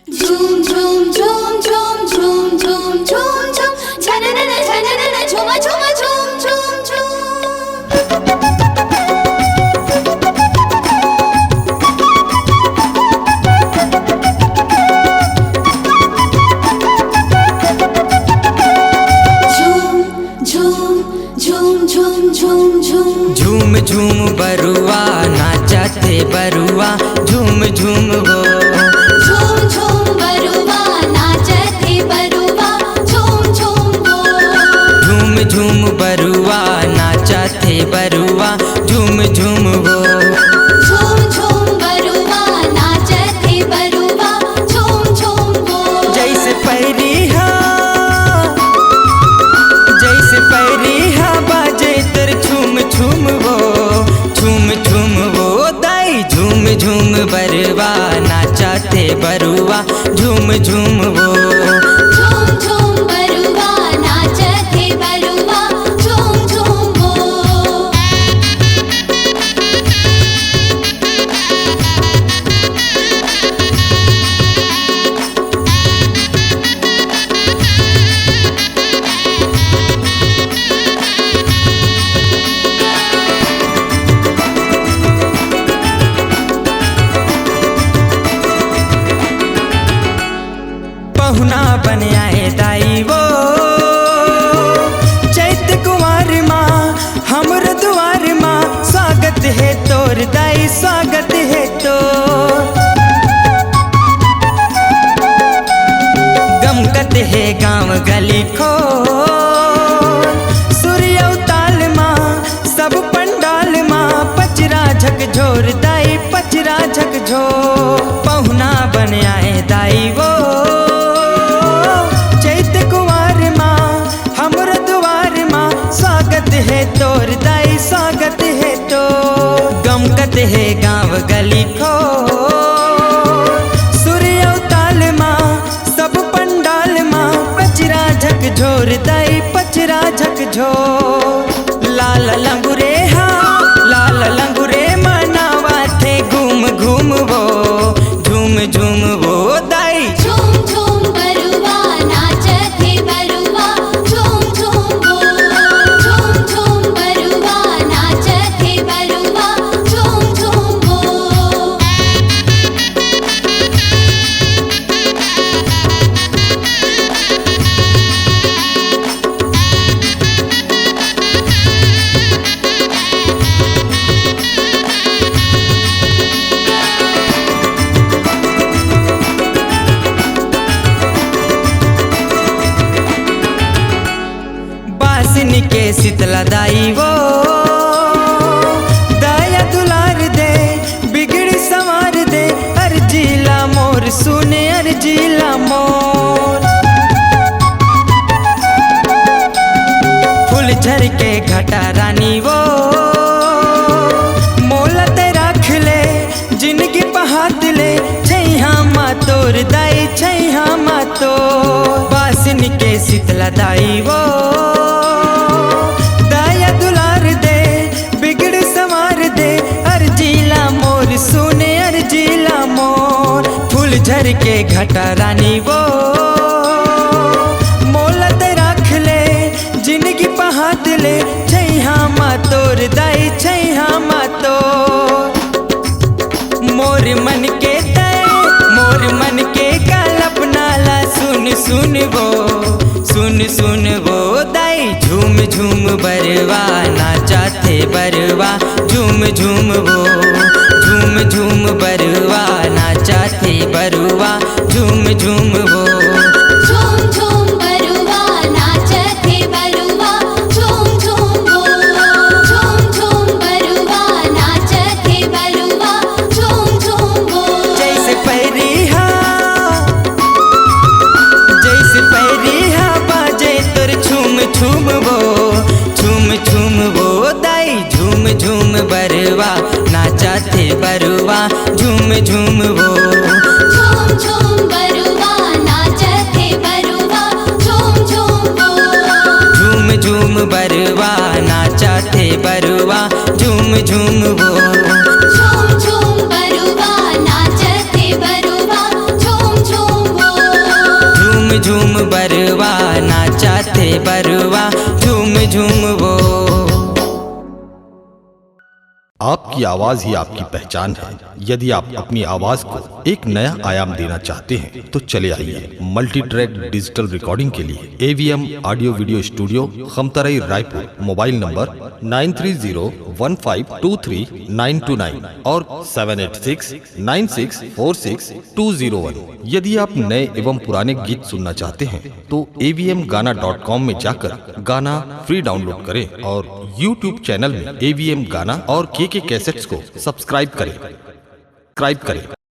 झूम झूम झूम झूम झूम झूम झूम झूम झननन झननन झूम झूम झूम झूम झूम। झूम झूम बरुआ नाचते बरुआ झूम झूम वो झूम झूम बरुआ नाचते बरुआ झूम झूम वो झूम झूम बरुआ नाचते बरुआ झूम झूम वो झूम झूम बरुआ नाचते बरुआ झूम झूम वो। जैसे पैरिहा बाजे तर झूम झूम वो दाई झूम झूम बरुआ नाचते बरुआ झूम झूम वो झूम झूम बरुआ नाचते बरुआ झूम झूम वो। पहुना बन आए दाई वो चैत कुमार माँ हमर द्वार माँ स्वागत है तोर दाई स्वागत है तो गमकत है गाँव गली खो सूर्य ताल माँ सब पंडाल माँ पचरा झकझोर दाई पचरा झकझोर। पहुना बन आए दाई वो स्वागत है तोर दाई स्वागत है तो गमकत है गाँव गली खो सूर्य ताल माँ सब पंडाल माँ पचरा झकझोर दाई पचरा झकझोर। लाल लंगुरे मनावा थे घूम घूम वो झूम झूम वो दाई झूम झूम बरुआ नाचते बरुआ झूम झूम वो झूम झूम बरुआ नाचते बरुआ झूम झूम वो। बासिन के शीतला दाई वो दया दुलार दे बिगड़ संवार दे अर्जीला मोर सुने अर्जीला मोर। फूल झर के घटा रानी वो मोलत रख ले जिंदगी बहात ले छैहा माँ तोर दाई छैहा माँ तो। बासिन के शीतला दाई वो दया दुलार दे बिगड़ संवार दे अर्जीला मोर सुने अर्जीला मोर। फूल झर के घटा रानी वो मोलत रख ले जिंदगी पहात ले छैहा माँ तोर दाई छैहा माँ तो। मोर मन के कल्पना ला सुन वो दाई झूम झूम बरवा नाचते बरवा झूम झूम वो झूम झूम बरवा नाचते बरवा झूम झूम वो झूम झूम बरुआ नाचते बरुआ झूम झूम वो झूम झूम बरुआ नाचते बरुआ झूम झूम वो। जैसे पैरिहा बाजे तोर झूम झूम वो दाई झूम झूम बरवा नाचते बरवा झूम झूम वो झूम झूम बरुआ नाचते बरुआ झूम झूम वो झूम झूम बरवा नाचते बरवा झूम झूम वो झूम झूम बरुआ नाचते बरुआ झूम झूम झूमबो। आपकी आवाज ही आपकी पहचान है। यदि आप अपनी आवाज को एक नया आयाम देना चाहते हैं तो चले आइए मल्टी ट्रैक डिजिटल रिकॉर्डिंग के लिए AVM audio video studio, Khamtarai, Raipur. Mobile number 9301523929 और 7869646201। यदि आप नए एवं पुराने गीत सुनना चाहते हैं तो avmgana.com में जाकर गाना फ्री डाउनलोड करें और YouTube चैनल में AVM गाना और KK कैसेट्स को सब्सक्राइब करें।